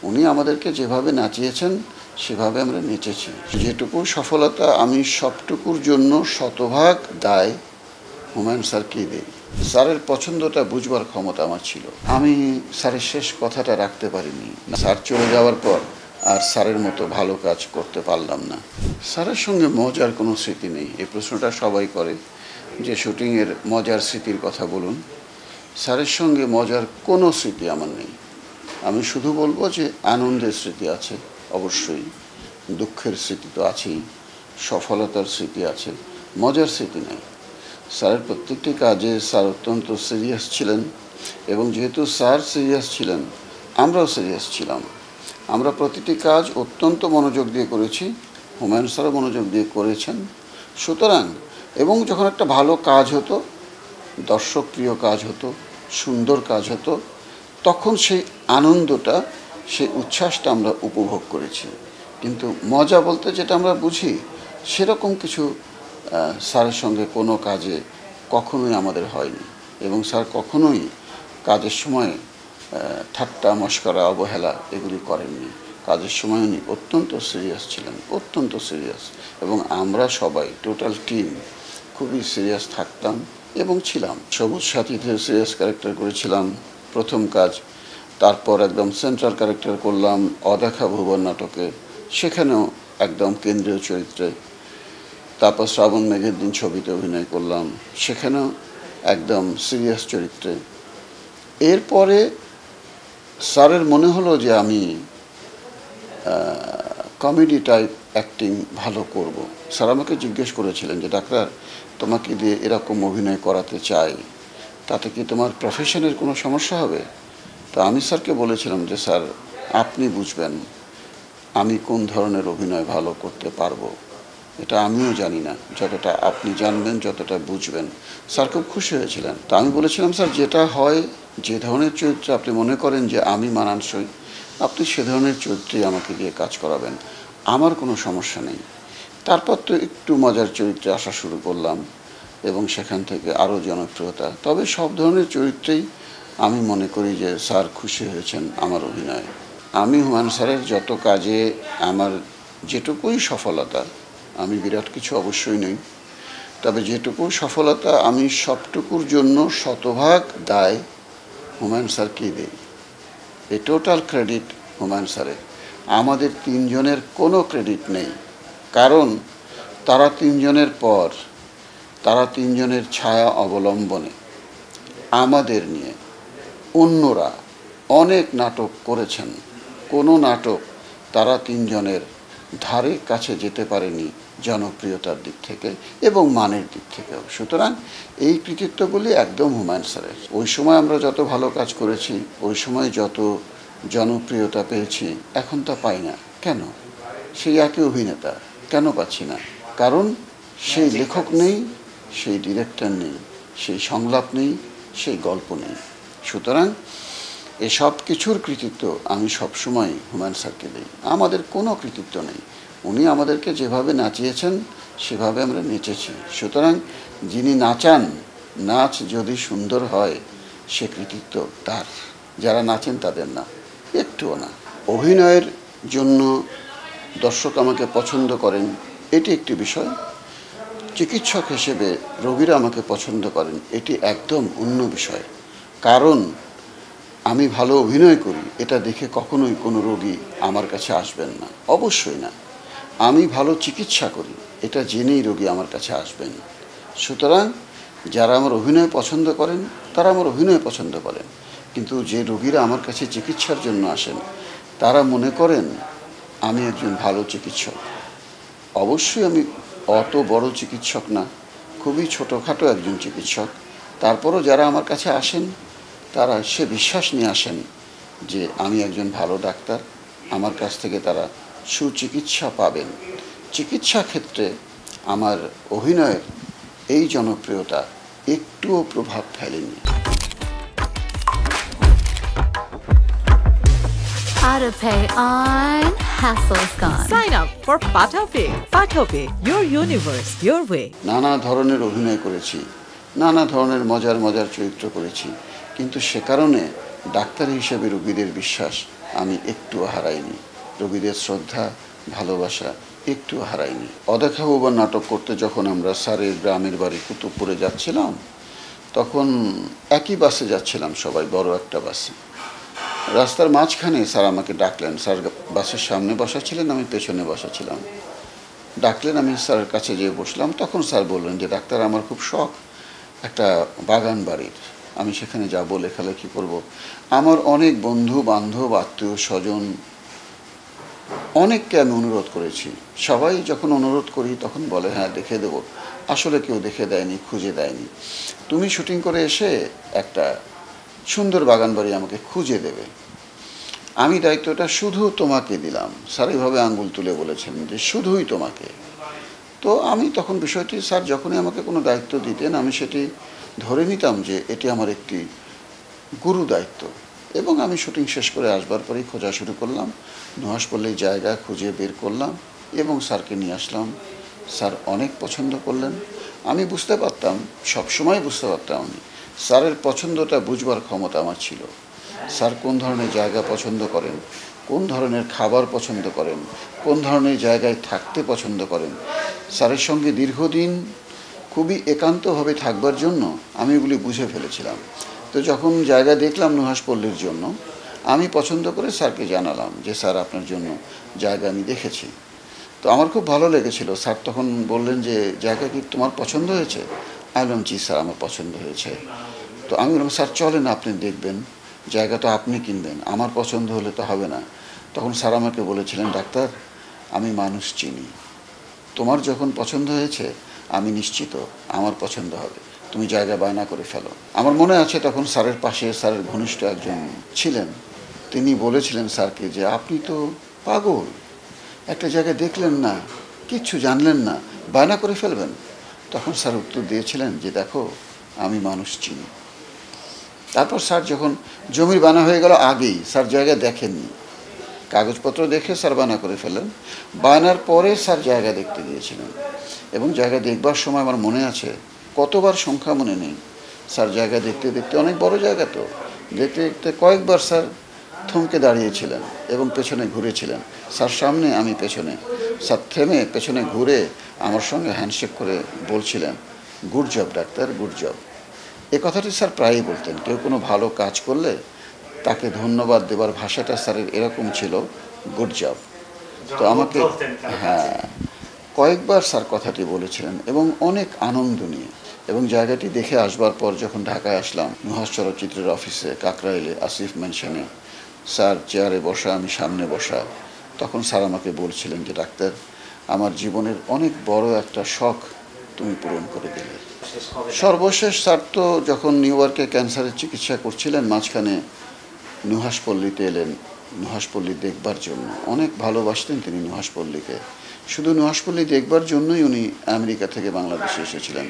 উনি আমাদেরকে যেভাবে নাচিয়েছেন সেভাবে আমরা নেচেছি। যেটুকু সফলতা আমি সবটুকুর জন্য শতভাগ দায় হুমায়ুন স্যারকেই দিই। স্যারের পছন্দটা বুঝবার ক্ষমতা আমার ছিল। আমি স্যারের শেষ কথাটা রাখতে পারিনি। স্যার চলে যাওয়ার পর আর স্যারের মতো ভালো কাজ করতে পারলাম না। স্যারের সঙ্গে মজার কোনো স্মৃতি নেই। এই প্রশ্নটা সবাই করে যে শুটিংয়ের মজার স্মৃতির কথা বলুন। স্যারের সঙ্গে মজার কোনো স্মৃতি আমার নেই। আমি শুধু বলবো যে আনন্দের স্মৃতি আছে অবশ্যই, দুঃখের স্মৃতি তো আছেই, সফলতার স্মৃতি আছে, মজার স্মৃতি নেই। স্যারের প্রত্যেকটি কাজে স্যার অত্যন্ত সিরিয়াস ছিলেন এবং যেহেতু স্যার সিরিয়াস ছিলেন আমরাও সিরিয়াস ছিলাম। আমরা প্রতিটি কাজ অত্যন্ত মনোযোগ দিয়ে করেছি, হুমায়ুন স্যারও মনোযোগ দিয়ে করেছেন। সুতরাং এবং যখন একটা ভালো কাজ হতো, দর্শকপ্রিয় কাজ হতো, সুন্দর কাজ হতো, তখন সেই আনন্দটা, সেই উচ্ছ্বাসটা আমরা উপভোগ করেছি। কিন্তু মজা বলতে যেটা আমরা বুঝি সেরকম কিছু স্যারের সঙ্গে কোনো কাজে কখনোই আমাদের হয়নি এবং স্যার কখনোই কাজের সময় ঠাট্টা মশকরা অবহেলা এগুলি করেননি। কাজের সময় উনি অত্যন্ত সিরিয়াস ছিলেন, অত্যন্ত সিরিয়াস, এবং আমরা সবাই টোটাল টিম খুবই সিরিয়াস থাকতাম এবং ছিলাম। সবুজ সাথীতে সিরিয়াস ক্যারেক্টার করেছিলাম প্রথম কাজ, তারপর একদম সেন্ট্রাল ক্যারেক্টার করলাম অদেখা ভুবন নাটকে, সেখানেও একদম কেন্দ্রীয় চরিত্রে। তারপর শ্রাবণ মেঘের দিন ছবিতে অভিনয় করলাম, সেখানেও একদম সিরিয়াস চরিত্রে। এরপরে স্যারের মনে হলো যে আমি কমেডি টাইপ অ্যাক্টিং ভালো করব। স্যার আমাকে জিজ্ঞেস করেছিলেন যে ডাক্তার, তোমাকে দিয়ে এরকম অভিনয় করাতে চাই, তাতে কি তোমার প্রফেশনের কোনো সমস্যা হবে? তো আমি স্যারকে বলেছিলাম যে স্যার আপনি বুঝবেন আমি কোন ধরনের অভিনয় ভালো করতে পারবো, এটা আমিও জানি না, যতটা আপনি জানবেন, যতটা বুঝবেন। স্যার খুব খুশি হয়েছিলেন। তো আমি বলেছিলাম স্যার যেটা হয়, যে ধরনের চরিত্রে আপনি মনে করেন যে আমি মানানসই, আপনি সে ধরনের চরিত্রেই আমাকে দিয়ে কাজ করাবেন, আমার কোনো সমস্যা নেই। তারপর তো একটু মজার চরিত্রে আসা শুরু করলাম এবং সেখান থেকে আরও জনপ্রিয়তা। তবে সব ধরনের চরিত্রেই আমি মনে করি যে স্যার খুশি হয়েছেন আমার অভিনয়ে। আমি হুমায়ুন স্যারের যত কাজে আমার যেটুকুই সফলতা, আমি বিরাট কিছু অবশ্যই নই, তবে যেটুকু সফলতা আমি সবটুকুর জন্য শতভাগ দায় হুমায়ুন স্যারকেই দিই। এই টোটাল ক্রেডিট হুমায়ুন স্যারের। আমাদের তিনজনের কোনো ক্রেডিট নেই, কারণ তারা তিনজনের পর, তারা তিনজনের ছায়া অবলম্বনে আমাদের নিয়ে অন্যরা অনেক নাটক করেছেন। কোনো নাটক তারা তিনজনের ধারে কাছে যেতে পারেনি জনপ্রিয়তার দিক থেকে এবং মানের দিক থেকেও। সুতরাং এই কৃতিত্বগুলি একদম হুমায়ুন স্যারের। ওই সময় আমরা যত ভালো কাজ করেছি, ওই সময় যত জনপ্রিয়তা পেয়েছি, এখন তা পাই না। কেন? সেই একই অভিনেতা, কেন পাচ্ছি না? কারণ সেই লেখক নেই, সেই ডিরেক্টর নেই, সেই সংলাপ নেই, সেই গল্প নেই। সুতরাং এসব কিছুর কৃতিত্ব আমি সবসময় হুমায়ুন স্যারকে দিই। আমাদের কোনো কৃতিত্ব নেই। উনি আমাদেরকে যেভাবে নাচিয়েছেন সেভাবে আমরা নেচেছি। সুতরাং যিনি নাচান, নাচ যদি সুন্দর হয় সে কৃতিত্ব তার, যারা নাচেন তাদের না, একটুও না। অভিনয়ের জন্য দর্শক আমাকে পছন্দ করেন এটি একটি বিষয়, চিকিৎসক হিসেবে রোগীরা আমাকে পছন্দ করেন এটি একদম অন্য বিষয়। কারণ আমি ভালো অভিনয় করি এটা দেখে কখনোই কোনো রোগী আমার কাছে আসবেন না, অবশ্যই না। আমি ভালো চিকিৎসা করি এটা জেনেই রোগী আমার কাছে আসবেন। সুতরাং যারা আমার অভিনয় পছন্দ করেন তারা আমার অভিনয় পছন্দ করেন, কিন্তু যে রোগীরা আমার কাছে চিকিৎসার জন্য আসেন তারা মনে করেন আমি একজন ভালো চিকিৎসক। অবশ্যই আমি অত বড় চিকিৎসক না, খুবই ছোটোখাটো একজন চিকিৎসক। তারপরও যারা আমার কাছে আসেন তারা সে বিশ্বাস নিয়ে আসেন যে আমি একজন ভালো ডাক্তার, আমার কাছ থেকে তারা সুচিকিৎসা পাবেন। চিকিৎসা ক্ষেত্রে আমার অভিনয়ের এই জনপ্রিয়তা একটুও প্রভাব ফেলেনি। AutoPay on, hassle's gone. Sign up for PataPay. PataPay, your universe, your way. নানা ধরনের অভিনয় করেছি, নানা ধরনের মজার মজার চরিত্র করেছি, কিন্তু সে কারণে ডাক্তার হিসেবে রোগীদের বিশ্বাস আমি একটুও হারাইনি। রোগীদের শ্রদ্ধা, ভালোবাসা একটুও হারাইনি। অদেখা ভুবন নাটক করতে যখন আমরা স্যারের গ্রামের বাড়ি কুতুবপুরে যাচ্ছিলাম, তখন একই বাসে যাচ্ছিলাম সবাই, বড় একটা বাসে। রাস্তার মাঝখানে স্যার আমাকে ডাকলেন। স্যার বাসের সামনে বসা ছিলেন, আমি পেছনে বসা ছিলাম। ডাকলেন, আমি স্যারের কাছে যেয়ে বসলাম। তখন স্যার বললেন যে ডাক্তার, আমার খুব শখ একটা বাগান বাড়ির, আমি সেখানে যাব, লেখালেখি করব। আমার অনেক বন্ধু বান্ধব, আত্মীয় স্বজন, অনেককে আমি অনুরোধ করেছি। সবাই যখন অনুরোধ করি তখন বলে হ্যাঁ দেখে দেব। আসলে কেউ দেখে দেয়নি, খুঁজে দেয়নি। তুমি শুটিং করে এসে একটা সুন্দর বাগান বাড়ি আমাকে খুঁজে দেবে, আমি দায়িত্বটা শুধু তোমাকে দিলাম। স্যার এইভাবে আঙ্গুল তুলে বলেছেন যে শুধুই তোমাকে। তো আমি তখন বিষয়টি, স্যার যখনই আমাকে কোনো দায়িত্ব দিতেন আমি সেটি ধরে নিতাম যে এটি আমার একটি গুরু দায়িত্ব। এবং আমি শুটিং শেষ করে আসবার পরেই খোঁজা শুরু করলাম। নুহাশপল্লীর জায়গা খুঁজে বের করলাম এবং স্যারকে নিয়ে আসলাম। স্যার অনেক পছন্দ করলেন। আমি বুঝতে পারতাম, সবসময় বুঝতে পারতাম আমি, স্যারের পছন্দটা বুঝবার ক্ষমতা আমার ছিল। স্যার কোন ধরনের জায়গা পছন্দ করেন, কোন ধরনের খাবার পছন্দ করেন, কোন ধরনের জায়গায় থাকতে পছন্দ করেন। স্যারের সঙ্গে দীর্ঘদিন খুবই একান্তভাবে থাকবার জন্য আমি এগুলি বুঝে ফেলেছিলাম। তো যখন জায়গা দেখলাম নুহাশপল্লীর জন্য, আমি পছন্দ করে স্যারকে জানালাম যে স্যার আপনার জন্য জায়গা আমি দেখেছি। তো আমার খুব ভালো লেগেছিল। স্যার তখন বললেন যে জায়গা কি তোমার পছন্দ হয়েছে? আমি বললাম জি স্যার, আমার পছন্দ হয়েছে। তো আমি বললাম স্যার চলেন, আপনি দেখবেন, জায়গা তো আপনি কিনবেন, আমার পছন্দ হলে তো হবে না। তখন স্যার আমাকে বলেছিলেন ডাক্তার, আমি মানুষ চিনি, তোমার যখন পছন্দ হয়েছে আমি নিশ্চিত আমার পছন্দ হবে, তুমি জায়গা বায়না করে ফেলো। আমার মনে আছে তখন স্যারের পাশে স্যারের ঘনিষ্ঠ একজন ছিলেন, তিনি বলেছিলেন স্যারকে যে আপনি তো পাগল, একটা জায়গা দেখলেন না, কিচ্ছু জানলেন না, বায়না করে ফেলবেন। তখন স্যার উত্তর দিয়েছিলেন যে দেখো, আমি মানুষ চিনি। তারপর স্যার যখন জমির বানা হয়ে গেল, আগেই স্যার জায়গা দেখেননি, কাগজপত্র দেখে স্যার বায়না করে ফেলেন। বায়নার পরে স্যার জায়গা দেখতে গিয়েছিলেন এবং জায়গা দেখবার সময় আমার মনে আছে, কতবার সংখ্যা মনে নেই, স্যার জায়গা দেখতে দেখতে, অনেক বড় জায়গা তো, দেখতে দেখতে কয়েকবার স্যার থমকে দাঁড়িয়েছিলেন এবং পেছনে ঘুরেছিলেন। স্যার সামনে, আমি পেছনে। স্যার থেমে পেছনে ঘুরে আমার সঙ্গে হ্যান্ডশেক করে বলছিলেন good job doctor, good job. এ কথাটি স্যার প্রায়ই বলতেন। কেউ কোনো ভালো কাজ করলে তাকে ধন্যবাদ দেবার ভাষাটা স্যারের এরকম ছিল, গুড জব। তো আমাকে, হ্যাঁ, কয়েকবার স্যার কথাটি বলেছিলেন এবং অনেক আনন্দ নিয়ে। এবং জায়গাটি দেখে আসবার পর যখন ঢাকায় আসলাম, নুহাশ চলচ্চিত্রের অফিসে কাকরাইলে আসিফ মেনশনে, স্যার চেয়ারে বসা, আমি সামনে বসা, তখন স্যার আমাকে বলছিলেন যে ডাক্তার, আমার জীবনের অনেক বড় একটা শখ তুমি পূরণ করে দিলে। সর্বশেষ স্যার তো যখন নিউ ইয়র্কে ক্যান্সারের চিকিৎসা করছিলেন, মাঝখানে নুহাশপল্লীতে এলেন নুহাশপল্লী দেখবার জন্য। অনেক ভালোবাসতেন তিনি নুহাশপল্লীকে। শুধু নুহাশপল্লী দেখবার জন্যই উনি আমেরিকা থেকে বাংলাদেশে এসেছিলেন।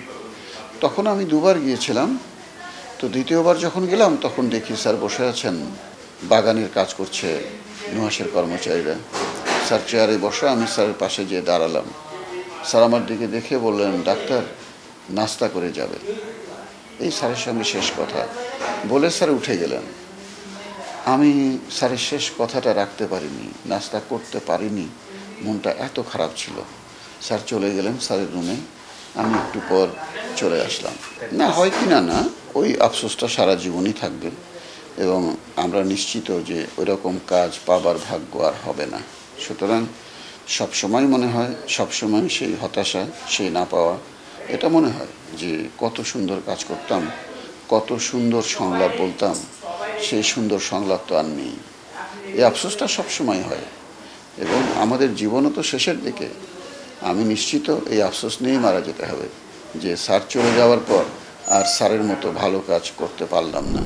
তখন আমি দুবার গিয়েছিলাম। তো দ্বিতীয়বার যখন গেলাম তখন দেখি স্যার বসে আছেন, বাগানের কাজ করছে নুহাশের কর্মচারীরা। স্যার চেয়ারে বসা, আমি স্যারের পাশে যেয়ে দাঁড়ালাম। স্যার আমার দিকে দেখে বললেন ডাক্তার, নাস্তা করে যাবে। এই স্যারের সঙ্গে শেষ কথা বলে স্যার উঠে গেলেন। আমি স্যারের শেষ কথাটা রাখতে পারিনি, নাস্তা করতে পারিনি, মনটা এত খারাপ ছিল। স্যার চলে গেলেন স্যারের রুমে, আমি একটু পর চলে আসলাম। না হয় কি না, না, ওই আফসোসটা সারা জীবনই থাকবে এবং আমরা নিশ্চিত যে ওইরকম কাজ পাবার ভাগ্য আর হবে না। সুতরাং সবসময় মনে হয়, সবসময় সেই হতাশা, সেই না পাওয়া, এটা মনে হয় যে কত সুন্দর কাজ করতাম, কত সুন্দর সংলাপ বলতাম, সেই সুন্দর সংলাপ তো আর নেই। এই আফসোসটা সবসময় হয় এবং আমাদের জীবনও তো শেষের দিকে। আমি নিশ্চিত এই আফসোস নিয়েই মারা যেতে হবে যে স্যার চলে যাওয়ার পর আর স্যারের মতো ভালো কাজ করতে পারলাম না।